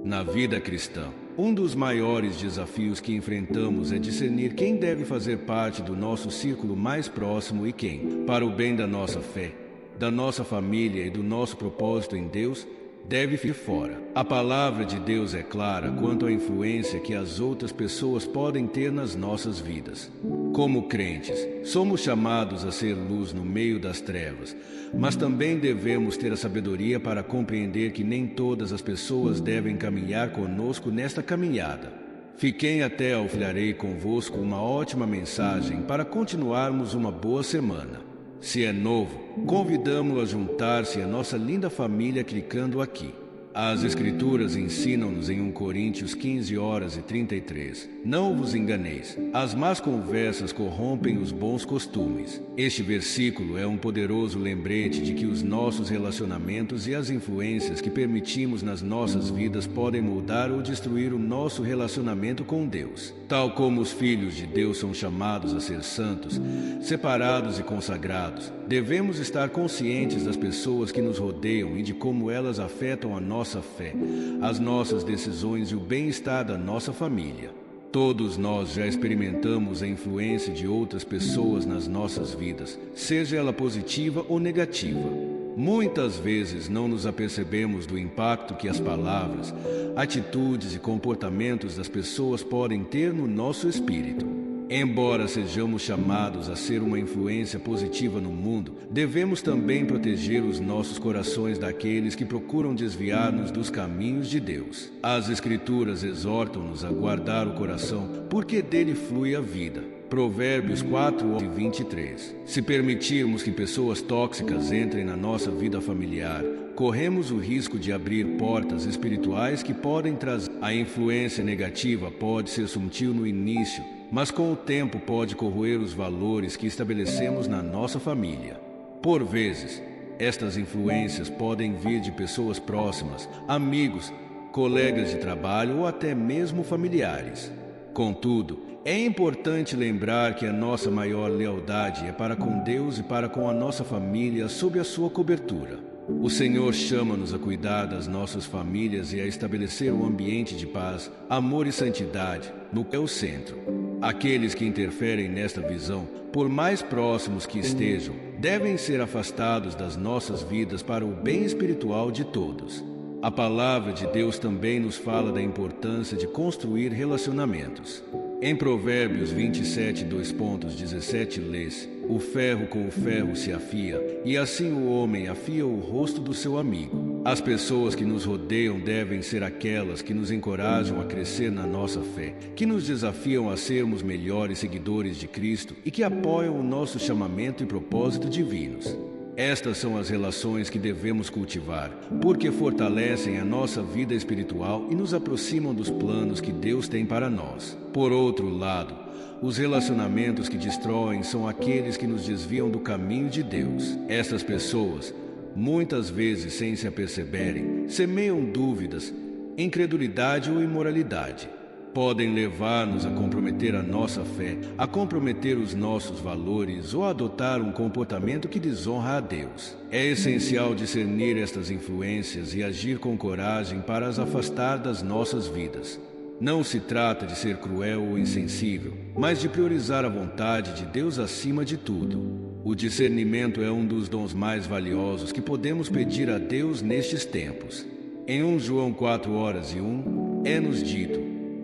Na vida cristã, um dos maiores desafios que enfrentamos é discernir quem deve fazer parte do nosso círculo mais próximo e quem, para o bem da nossa fé, da nossa família e do nosso propósito em Deus, deve ficar fora. A palavra de Deus é clara quanto à influência que as outras pessoas podem ter nas nossas vidas. Como crentes, somos chamados a ser luz no meio das trevas, mas também devemos ter a sabedoria para compreender que nem todas as pessoas devem caminhar conosco nesta caminhada. Fiquem até ao finarei convosco uma ótima mensagem para continuarmos uma boa semana. Se é novo, convidamo-lo a juntar-se à nossa linda família clicando aqui. As Escrituras ensinam-nos em 1 Coríntios 15:33. Não vos enganeis, as más conversas corrompem os bons costumes. Este versículo é um poderoso lembrete de que os nossos relacionamentos e as influências que permitimos nas nossas vidas podem moldar ou destruir o nosso relacionamento com Deus. Tal como os filhos de Deus são chamados a ser santos, separados e consagrados, devemos estar conscientes das pessoas que nos rodeiam e de como elas afetam a nossa fé, as nossas decisões e o bem-estar da nossa família. Todos nós já experimentamos a influência de outras pessoas nas nossas vidas, seja ela positiva ou negativa. Muitas vezes não nos apercebemos do impacto que as palavras, atitudes e comportamentos das pessoas podem ter no nosso espírito. Embora sejamos chamados a ser uma influência positiva no mundo, devemos também proteger os nossos corações daqueles que procuram desviar-nos dos caminhos de Deus. As Escrituras exortam-nos a guardar o coração, porque dele flui a vida. Provérbios 4:23. Se permitirmos que pessoas tóxicas entrem na nossa vida familiar, corremos o risco de abrir portas espirituais que podem trazer. A influência negativa pode ser sutil no início, mas com o tempo pode corroer os valores que estabelecemos na nossa família. Por vezes, estas influências podem vir de pessoas próximas, amigos, colegas de trabalho ou até mesmo familiares. Contudo, é importante lembrar que a nossa maior lealdade é para com Deus e para com a nossa família sob a sua cobertura. O Senhor chama-nos a cuidar das nossas famílias e a estabelecer um ambiente de paz, amor e santidade, no que é o centro. Aqueles que interferem nesta visão, por mais próximos que estejam, devem ser afastados das nossas vidas para o bem espiritual de todos. A palavra de Deus também nos fala da importância de construir relacionamentos. Em Provérbios 27:17 lê-se: o ferro com o ferro se afia, e assim o homem afia o rosto do seu amigo. As pessoas que nos rodeiam devem ser aquelas que nos encorajam a crescer na nossa fé, que nos desafiam a sermos melhores seguidores de Cristo e que apoiam o nosso chamamento e propósito divinos. Estas são as relações que devemos cultivar, porque fortalecem a nossa vida espiritual e nos aproximam dos planos que Deus tem para nós. Por outro lado, os relacionamentos que destroem são aqueles que nos desviam do caminho de Deus. Essas pessoas, muitas vezes sem se aperceberem, semeiam dúvidas, incredulidade ou imoralidade. Podem levar-nos a comprometer a nossa fé, a comprometer os nossos valores ou a adotar um comportamento que desonra a Deus. É essencial discernir estas influências e agir com coragem para as afastar das nossas vidas. Não se trata de ser cruel ou insensível, mas de priorizar a vontade de Deus acima de tudo. O discernimento é um dos dons mais valiosos que podemos pedir a Deus nestes tempos. Em 1 João 4:1, é-nos dito: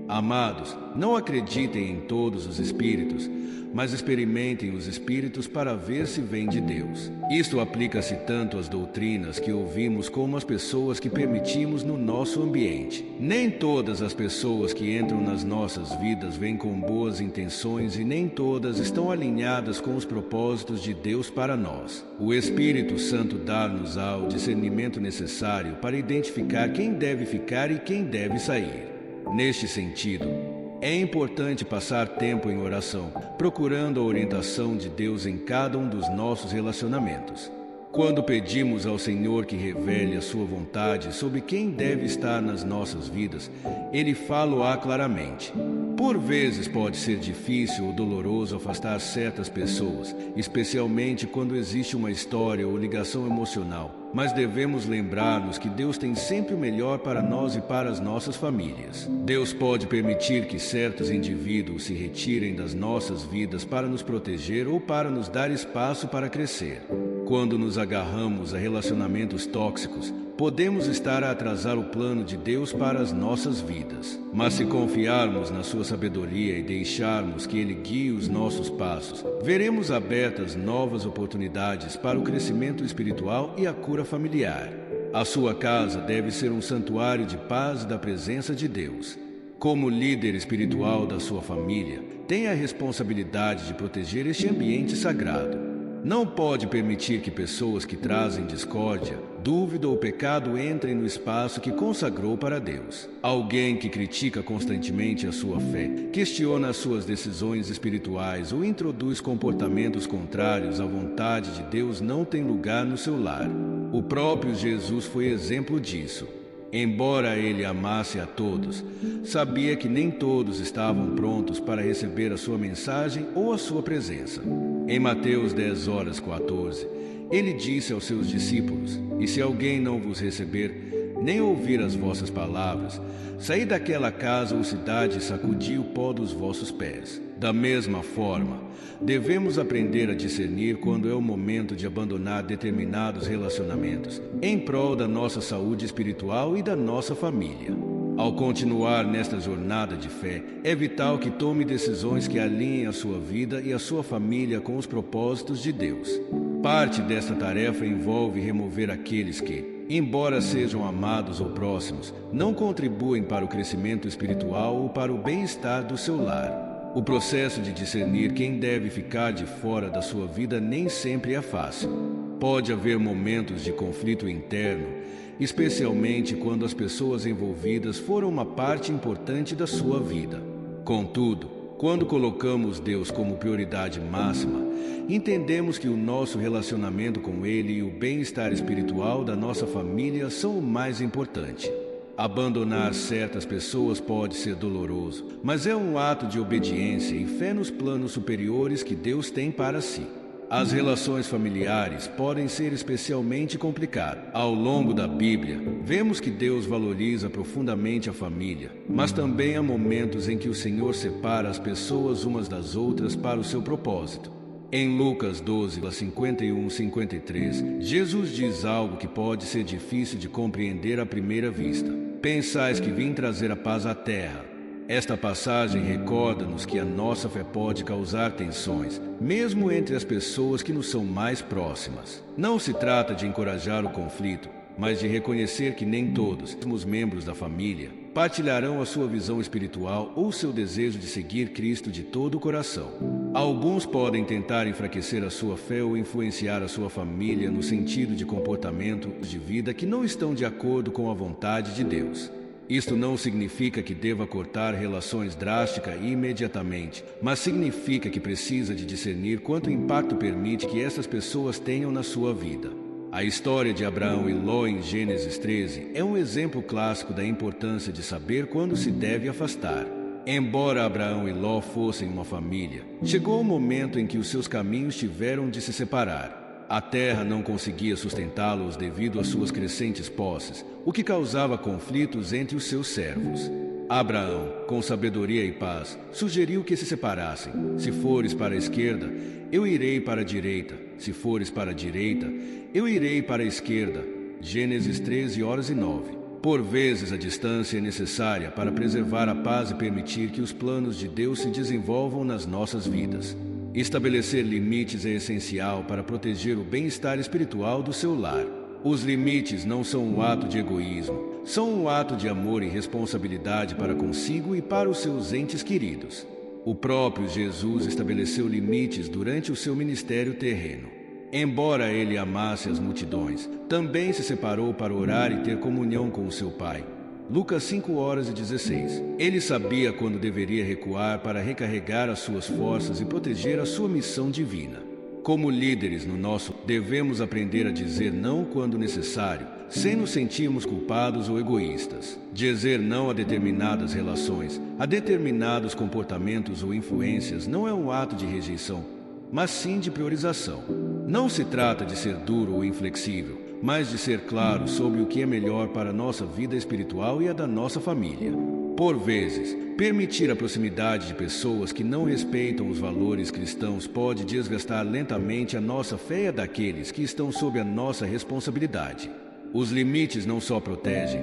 amados, não acreditem em todos os espíritos, mas experimentem os espíritos para ver se vem de Deus. Isto aplica-se tanto às doutrinas que ouvimos como às pessoas que permitimos no nosso ambiente. Nem todas as pessoas que entram nas nossas vidas vêm com boas intenções e nem todas estão alinhadas com os propósitos de Deus para nós. O Espírito Santo dá-nos o discernimento necessário para identificar quem deve ficar e quem deve sair. Neste sentido, é importante passar tempo em oração, procurando a orientação de Deus em cada um dos nossos relacionamentos. Quando pedimos ao Senhor que revele a sua vontade sobre quem deve estar nas nossas vidas, Ele fala-o claramente. Por vezes pode ser difícil ou doloroso afastar certas pessoas, especialmente quando existe uma história ou ligação emocional, mas devemos lembrar-nos que Deus tem sempre o melhor para nós e para as nossas famílias. Deus pode permitir que certos indivíduos se retirem das nossas vidas para nos proteger ou para nos dar espaço para crescer. Quando nos agarramos a relacionamentos tóxicos, podemos estar a atrasar o plano de Deus para as nossas vidas. Mas se confiarmos na sua sabedoria e deixarmos que Ele guie os nossos passos, veremos abertas novas oportunidades para o crescimento espiritual e a cura familiar. A sua casa deve ser um santuário de paz e da presença de Deus. Como líder espiritual da sua família, tem a responsabilidade de proteger este ambiente sagrado. Não pode permitir que pessoas que trazem discórdia, dúvida ou pecado entrem no espaço que consagrou para Deus. Alguém que critica constantemente a sua fé, questiona as suas decisões espirituais ou introduz comportamentos contrários à vontade de Deus não tem lugar no seu lar. O próprio Jesus foi exemplo disso. Embora ele amasse a todos, sabia que nem todos estavam prontos para receber a sua mensagem ou a sua presença. Em Mateus 10:14, ele disse aos seus discípulos: "E se alguém não vos receber, nem ouvir as vossas palavras, saí daquela casa ou cidade e sacudi o pó dos vossos pés." Da mesma forma, devemos aprender a discernir quando é o momento de abandonar determinados relacionamentos, em prol da nossa saúde espiritual e da nossa família. Ao continuar nesta jornada de fé, é vital que tome decisões que alinhem a sua vida e a sua família com os propósitos de Deus. Parte desta tarefa envolve remover aqueles que, embora sejam amados ou próximos, não contribuem para o crescimento espiritual ou para o bem-estar do seu lar. O processo de discernir quem deve ficar de fora da sua vida nem sempre é fácil. Pode haver momentos de conflito interno, especialmente quando as pessoas envolvidas foram uma parte importante da sua vida. Contudo, quando colocamos Deus como prioridade máxima, entendemos que o nosso relacionamento com Ele e o bem-estar espiritual da nossa família são o mais importante. Abandonar certas pessoas pode ser doloroso, mas é um ato de obediência e fé nos planos superiores que Deus tem para si. As relações familiares podem ser especialmente complicadas. Ao longo da Bíblia, vemos que Deus valoriza profundamente a família, mas também há momentos em que o Senhor separa as pessoas umas das outras para o seu propósito. Em Lucas 12:51-53, Jesus diz algo que pode ser difícil de compreender à primeira vista. "Pensais que vim trazer a paz à terra." Esta passagem recorda-nos que a nossa fé pode causar tensões, mesmo entre as pessoas que nos são mais próximas. Não se trata de encorajar o conflito, mas de reconhecer que nem todos os membros da família partilharão a sua visão espiritual ou seu desejo de seguir Cristo de todo o coração. Alguns podem tentar enfraquecer a sua fé ou influenciar a sua família no sentido de comportamentos de vida que não estão de acordo com a vontade de Deus. Isto não significa que deva cortar relações drásticas e imediatamente, mas significa que precisa de discernir quanto impacto permite que essas pessoas tenham na sua vida. A história de Abraão e Ló em Gênesis 13 é um exemplo clássico da importância de saber quando se deve afastar. Embora Abraão e Ló fossem uma família, chegou o momento em que os seus caminhos tiveram de se separar. A terra não conseguia sustentá-los devido às suas crescentes posses, o que causava conflitos entre os seus servos. Abraão, com sabedoria e paz, sugeriu que se separassem. "Se fores para a esquerda, eu irei para a direita. Se fores para a direita, eu irei para a esquerda." Gênesis 13:09. Por vezes a distância é necessária para preservar a paz e permitir que os planos de Deus se desenvolvam nas nossas vidas. Estabelecer limites é essencial para proteger o bem-estar espiritual do seu lar. Os limites não são um ato de egoísmo, são um ato de amor e responsabilidade para consigo e para os seus entes queridos. O próprio Jesus estabeleceu limites durante o seu ministério terreno. Embora ele amasse as multidões, também se separou para orar e ter comunhão com o seu Pai. Lucas 5:16. Ele sabia quando deveria recuar para recarregar as suas forças e proteger a sua missão divina. Como líderes no nosso, devemos aprender a dizer não quando necessário, sem nos sentirmos culpados ou egoístas. Dizer não a determinadas relações, a determinados comportamentos ou influências não é um ato de rejeição, mas sim de priorização. Não se trata de ser duro ou inflexível, mas de ser claro sobre o que é melhor para a nossa vida espiritual e a da nossa família. Por vezes, permitir a proximidade de pessoas que não respeitam os valores cristãos pode desgastar lentamente a nossa fé e a daqueles que estão sob a nossa responsabilidade. Os limites não só protegem,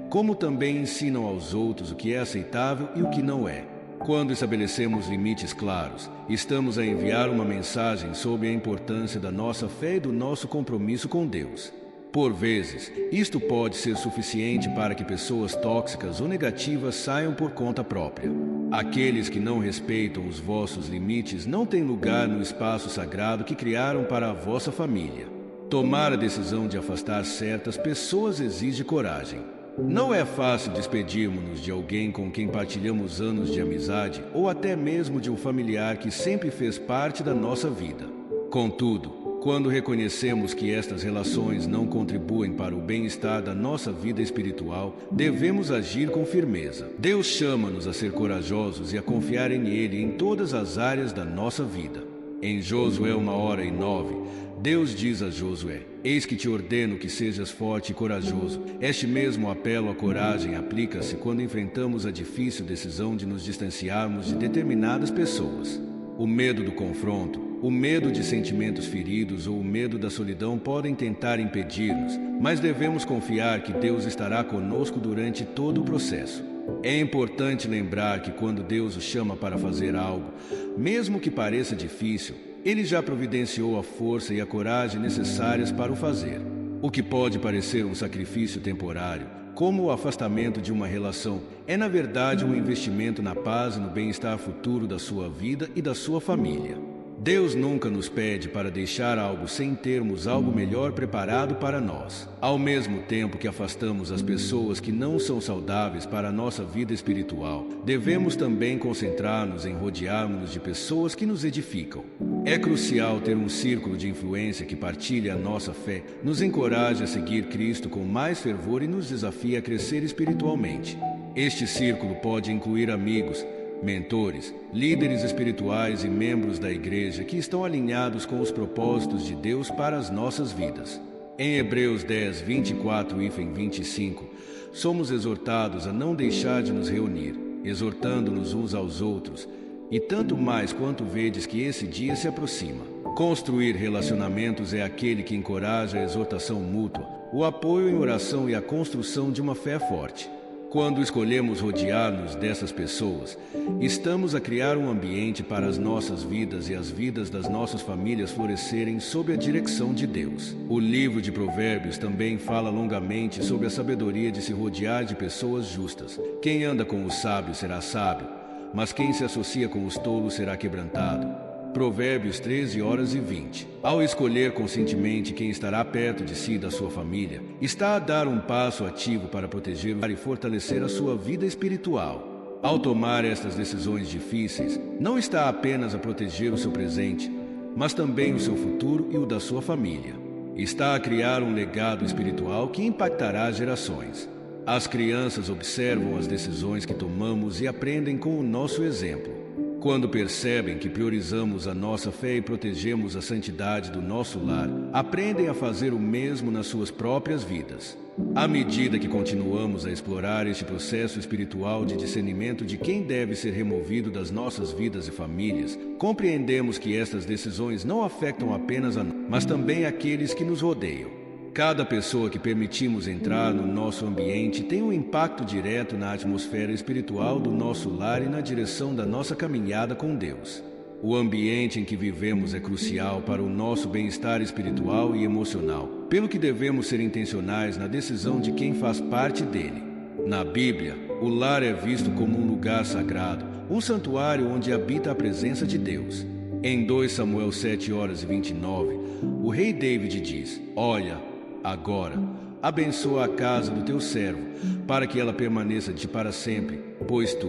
como também ensinam aos outros o que é aceitável e o que não é. Quando estabelecemos limites claros, estamos a enviar uma mensagem sobre a importância da nossa fé e do nosso compromisso com Deus. Por vezes, isto pode ser suficiente para que pessoas tóxicas ou negativas saiam por conta própria. Aqueles que não respeitam os vossos limites não têm lugar no espaço sagrado que criaram para a vossa família. Tomar a decisão de afastar certas pessoas exige coragem. Não é fácil despedirmos-nos de alguém com quem partilhamos anos de amizade ou até mesmo de um familiar que sempre fez parte da nossa vida. Contudo, quando reconhecemos que estas relações não contribuem para o bem-estar da nossa vida espiritual, devemos agir com firmeza. Deus chama-nos a ser corajosos e a confiar em Ele em todas as áreas da nossa vida. Em Josué 1:9, Deus diz a Josué: Eis que te ordeno que sejas forte e corajoso. Este mesmo apelo à coragem aplica-se quando enfrentamos a difícil decisão de nos distanciarmos de determinadas pessoas. O medo do confronto, o medo de sentimentos feridos ou o medo da solidão podem tentar impedir-nos, mas devemos confiar que Deus estará conosco durante todo o processo. É importante lembrar que quando Deus o chama para fazer algo, mesmo que pareça difícil, Ele já providenciou a força e a coragem necessárias para o fazer. O que pode parecer um sacrifício temporário, como o afastamento de uma relação, é na verdade um investimento na paz e no bem-estar futuro da sua vida e da sua família. Deus nunca nos pede para deixar algo sem termos algo melhor preparado para nós. Ao mesmo tempo que afastamos as pessoas que não são saudáveis para a nossa vida espiritual, devemos também concentrar-nos em rodearmos-nos de pessoas que nos edificam. É crucial ter um círculo de influência que partilhe a nossa fé, nos encoraje a seguir Cristo com mais fervor e nos desafie a crescer espiritualmente. Este círculo pode incluir amigos, mentores, líderes espirituais e membros da igreja que estão alinhados com os propósitos de Deus para as nossas vidas. Em Hebreus 10:24-25, somos exortados a não deixar de nos reunir, exortando-nos uns aos outros, e tanto mais quanto vedes que esse dia se aproxima. Construir relacionamentos é aquele que encoraja a exortação mútua, o apoio em oração e a construção de uma fé forte. Quando escolhemos rodear-nos dessas pessoas, estamos a criar um ambiente para as nossas vidas e as vidas das nossas famílias florescerem sob a direção de Deus. O livro de Provérbios também fala longamente sobre a sabedoria de se rodear de pessoas justas. Quem anda com os sábios será sábio, mas quem se associa com os tolos será quebrantado. Provérbios 13:20. Ao escolher conscientemente quem estará perto de si e da sua família, está a dar um passo ativo para proteger e fortalecer a sua vida espiritual. Ao tomar estas decisões difíceis, não está apenas a proteger o seu presente, mas também o seu futuro e o da sua família. Está a criar um legado espiritual que impactará gerações. As crianças observam as decisões que tomamos e aprendem com o nosso exemplo. Quando percebem que priorizamos a nossa fé e protegemos a santidade do nosso lar, aprendem a fazer o mesmo nas suas próprias vidas. À medida que continuamos a explorar este processo espiritual de discernimento de quem deve ser removido das nossas vidas e famílias, compreendemos que estas decisões não afetam apenas a nós, mas também aqueles que nos rodeiam. Cada pessoa que permitimos entrar no nosso ambiente tem um impacto direto na atmosfera espiritual do nosso lar e na direção da nossa caminhada com Deus. O ambiente em que vivemos é crucial para o nosso bem-estar espiritual e emocional, pelo que devemos ser intencionais na decisão de quem faz parte dele. Na Bíblia, o lar é visto como um lugar sagrado, um santuário onde habita a presença de Deus. Em 2 Samuel 7:29, o rei David diz: Olha, agora, abençoa a casa do teu servo, para que ela permaneça de ti para sempre, pois tu,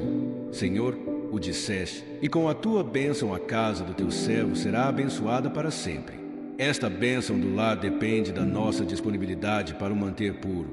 Senhor, o disseste, e com a tua bênção a casa do teu servo será abençoada para sempre. Esta bênção do lar depende da nossa disponibilidade para o manter puro,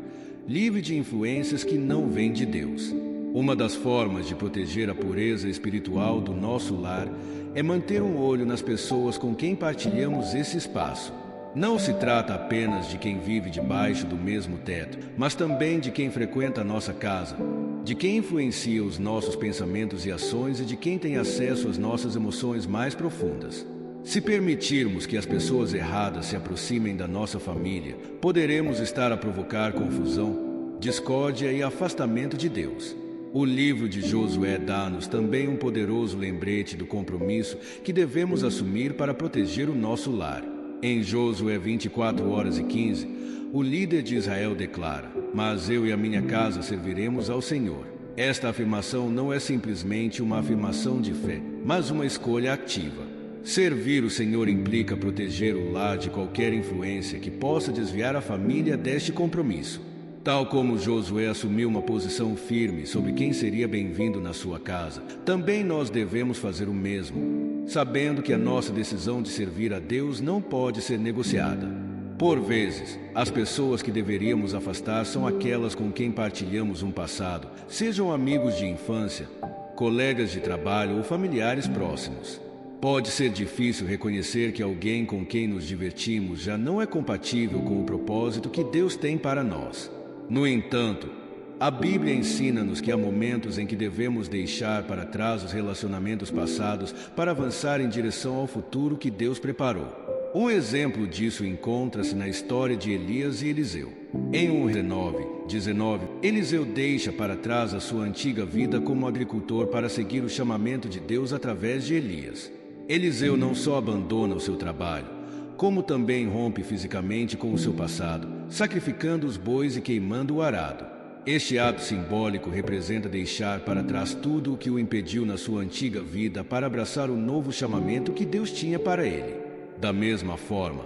livre de influências que não vêm de Deus. Uma das formas de proteger a pureza espiritual do nosso lar é manter um olho nas pessoas com quem partilhamos esse espaço. Não se trata apenas de quem vive debaixo do mesmo teto, mas também de quem frequenta a nossa casa, de quem influencia os nossos pensamentos e ações e de quem tem acesso às nossas emoções mais profundas. Se permitirmos que as pessoas erradas se aproximem da nossa família, poderemos estar a provocar confusão, discórdia e afastamento de Deus. O livro de Josué dá-nos também um poderoso lembrete do compromisso que devemos assumir para proteger o nosso lar. Em Josué 24:15, o líder de Israel declara: "Mas eu e a minha casa serviremos ao Senhor." Esta afirmação não é simplesmente uma afirmação de fé, mas uma escolha ativa. Servir o Senhor implica proteger o lar de qualquer influência que possa desviar a família deste compromisso. Tal como Josué assumiu uma posição firme sobre quem seria bem-vindo na sua casa, também nós devemos fazer o mesmo, sabendo que a nossa decisão de servir a Deus não pode ser negociada. Por vezes, as pessoas que deveríamos afastar são aquelas com quem partilhamos um passado, sejam amigos de infância, colegas de trabalho ou familiares próximos. Pode ser difícil reconhecer que alguém com quem nos divertimos já não é compatível com o propósito que Deus tem para nós. No entanto, a Bíblia ensina-nos que há momentos em que devemos deixar para trás os relacionamentos passados para avançar em direção ao futuro que Deus preparou. Um exemplo disso encontra-se na história de Elias e Eliseu. Em 1:19, Eliseu deixa para trás a sua antiga vida como agricultor para seguir o chamamento de Deus através de Elias. Eliseu não só abandona o seu trabalho, como também rompe fisicamente com o seu passado, sacrificando os bois e queimando o arado. Este ato simbólico representa deixar para trás tudo o que o impediu na sua antiga vida para abraçar o novo chamamento que Deus tinha para ele. Da mesma forma,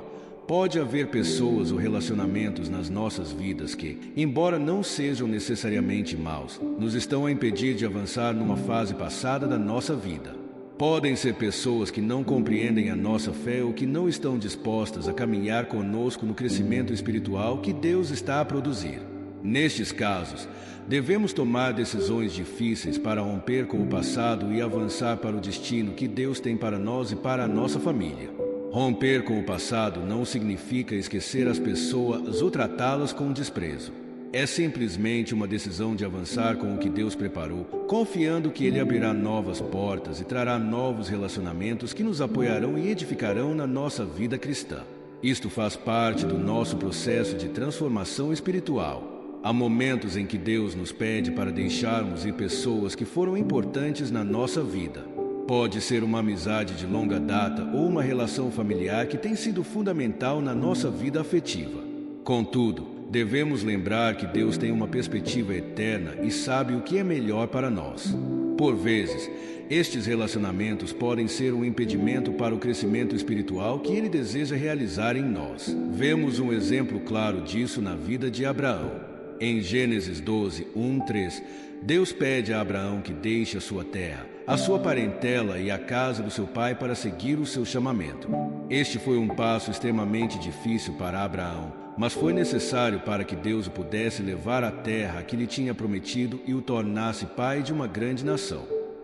pode haver pessoas ou relacionamentos nas nossas vidas que, embora não sejam necessariamente maus, nos estão a impedir de avançar numa fase passada da nossa vida. Podem ser pessoas que não compreendem a nossa fé ou que não estão dispostas a caminhar conosco no crescimento espiritual que Deus está a produzir. Nestes casos, devemos tomar decisões difíceis para romper com o passado e avançar para o destino que Deus tem para nós e para a nossa família. Romper com o passado não significa esquecer as pessoas ou tratá-las com desprezo. É simplesmente uma decisão de avançar com o que Deus preparou, confiando que Ele abrirá novas portas e trará novos relacionamentos que nos apoiarão e edificarão na nossa vida cristã. Isto faz parte do nosso processo de transformação espiritual. Há momentos em que Deus nos pede para deixarmos ir pessoas que foram importantes na nossa vida. Pode ser uma amizade de longa data ou uma relação familiar que tem sido fundamental na nossa vida afetiva. Contudo, devemos lembrar que Deus tem uma perspectiva eterna e sabe o que é melhor para nós. Por vezes, estes relacionamentos podem ser um impedimento para o crescimento espiritual que Ele deseja realizar em nós. Vemos um exemplo claro disso na vida de Abraão. Em Gênesis 12:1-3, Deus pede a Abraão que deixe a sua terra, a sua parentela e a casa do seu pai para seguir o seu chamamento. Este foi um passo extremamente difícil para Abraão, mas foi necessário para que Deus o pudesse levar à terra que lhe tinha prometido e o tornasse pai de uma grande nação.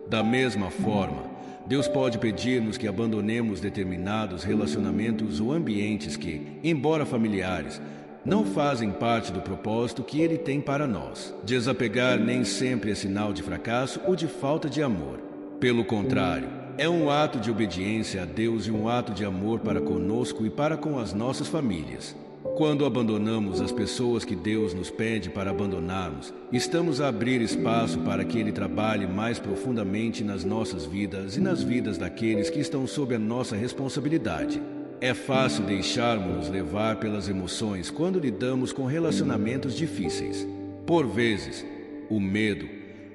Da mesma forma, Deus pode pedir-nos que abandonemos determinados relacionamentos ou ambientes que, embora familiares, não fazem parte do propósito que Ele tem para nós. Desapegar nem sempre é sinal de fracasso ou de falta de amor. Pelo contrário, é um ato de obediência a Deus e um ato de amor para conosco e para com as nossas famílias. Quando abandonamos as pessoas que Deus nos pede para abandonarmos, estamos a abrir espaço para que Ele trabalhe mais profundamente nas nossas vidas e nas vidas daqueles que estão sob a nossa responsabilidade. É fácil deixarmos-nos levar pelas emoções quando lidamos com relacionamentos difíceis. Por vezes, o medo,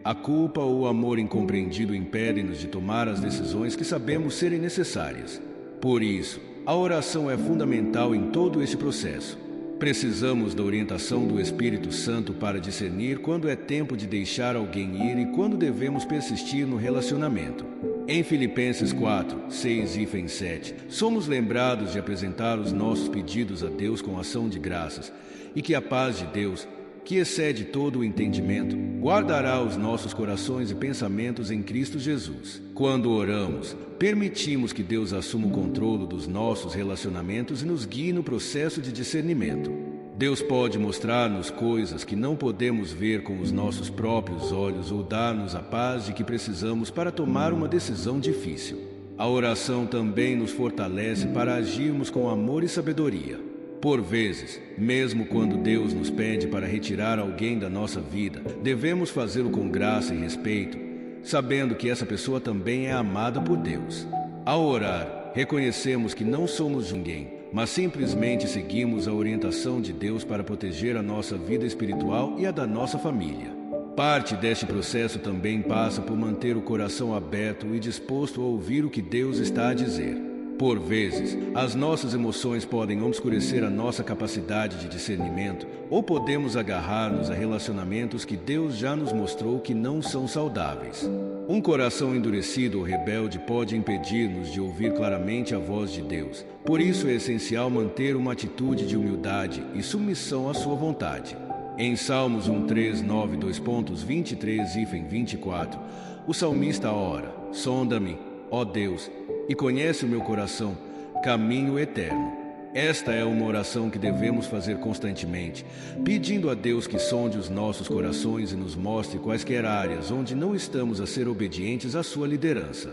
a culpa ou o amor incompreendido impedem-nos de tomar as decisões que sabemos serem necessárias. Por isso, a oração é fundamental em todo esse processo. Precisamos da orientação do Espírito Santo para discernir quando é tempo de deixar alguém ir e quando devemos persistir no relacionamento. Em Filipenses 4, 6 e 7, somos lembrados de apresentar os nossos pedidos a Deus com ação de graças, e que a paz de Deus, que excede todo o entendimento, guardará os nossos corações e pensamentos em Cristo Jesus. Quando oramos, permitimos que Deus assuma o controle dos nossos relacionamentos e nos guie no processo de discernimento. Deus pode mostrar-nos coisas que não podemos ver com os nossos próprios olhos ou dar-nos a paz de que precisamos para tomar uma decisão difícil. A oração também nos fortalece para agirmos com amor e sabedoria. Por vezes, mesmo quando Deus nos pede para retirar alguém da nossa vida, devemos fazê-lo com graça e respeito, sabendo que essa pessoa também é amada por Deus. Ao orar, reconhecemos que não somos ninguém, mas simplesmente seguimos a orientação de Deus para proteger a nossa vida espiritual e a da nossa família. Parte deste processo também passa por manter o coração aberto e disposto a ouvir o que Deus está a dizer. Por vezes, as nossas emoções podem obscurecer a nossa capacidade de discernimento, ou podemos agarrar-nos a relacionamentos que Deus já nos mostrou que não são saudáveis. Um coração endurecido ou rebelde pode impedir-nos de ouvir claramente a voz de Deus. Por isso é essencial manter uma atitude de humildade e submissão à sua vontade. Em Salmos 1:3, 9, 2.23 e 24, o salmista ora: "Sonda-me, ó Deus, e conhece o meu coração, caminho eterno." Esta é uma oração que devemos fazer constantemente, pedindo a Deus que sonde os nossos corações e nos mostre quaisquer áreas onde não estamos a ser obedientes à sua liderança.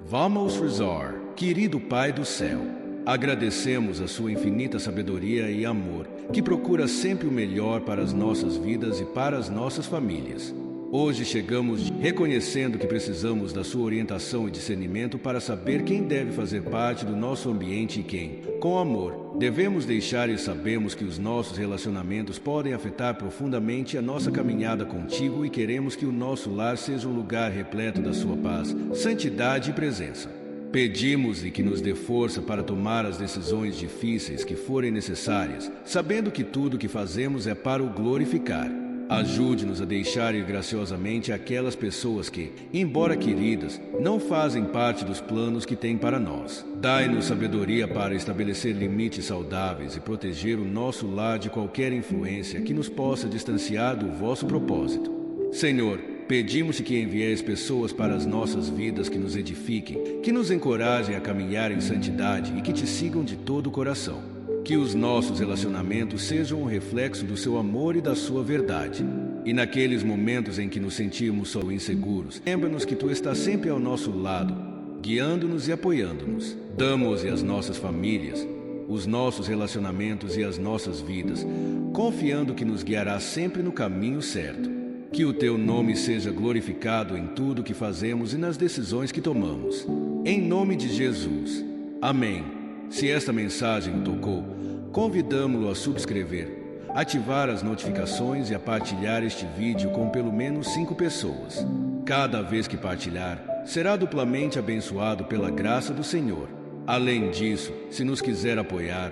Vamos rezar. Querido Pai do céu, agradecemos a sua infinita sabedoria e amor, que procura sempre o melhor para as nossas vidas e para as nossas famílias. Hoje chegamos reconhecendo que precisamos da sua orientação e discernimento para saber quem deve fazer parte do nosso ambiente e quem, com amor, devemos deixar, e sabemos que os nossos relacionamentos podem afetar profundamente a nossa caminhada contigo e queremos que o nosso lar seja um lugar repleto da sua paz, santidade e presença. Pedimos-lhe que nos dê força para tomar as decisões difíceis que forem necessárias, sabendo que tudo o que fazemos é para o glorificar. Ajude-nos a deixar ir graciosamente aquelas pessoas que, embora queridas, não fazem parte dos planos que tem para nós. Dai-nos sabedoria para estabelecer limites saudáveis e proteger o nosso lar de qualquer influência que nos possa distanciar do vosso propósito. Senhor, pedimos-te que envies pessoas para as nossas vidas que nos edifiquem, que nos encorajem a caminhar em santidade e que te sigam de todo o coração. Que os nossos relacionamentos sejam um reflexo do seu amor e da sua verdade. E naqueles momentos em que nos sentimos só inseguros, lembra-nos que tu estás sempre ao nosso lado, guiando-nos e apoiando-nos. Damos-e às nossas famílias, os nossos relacionamentos e as nossas vidas, confiando que nos guiará sempre no caminho certo. Que o teu nome seja glorificado em tudo que fazemos e nas decisões que tomamos. Em nome de Jesus. Amém. Se esta mensagem o tocou, convidamo-lo a subscrever, ativar as notificações e a partilhar este vídeo com pelo menos 5 pessoas. Cada vez que partilhar, será duplamente abençoado pela graça do Senhor. Além disso, se nos quiser apoiar,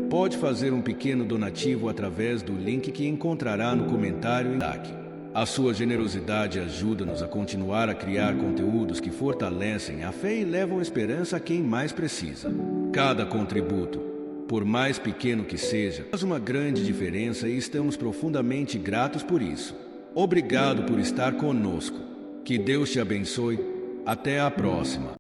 pode fazer um pequeno donativo através do link que encontrará no comentário em destaque. A sua generosidade ajuda-nos a continuar a criar conteúdos que fortalecem a fé e levam esperança a quem mais precisa. Cada contributo, por mais pequeno que seja, faz uma grande diferença e estamos profundamente gratos por isso. Obrigado por estar conosco. Que Deus te abençoe. Até a próxima.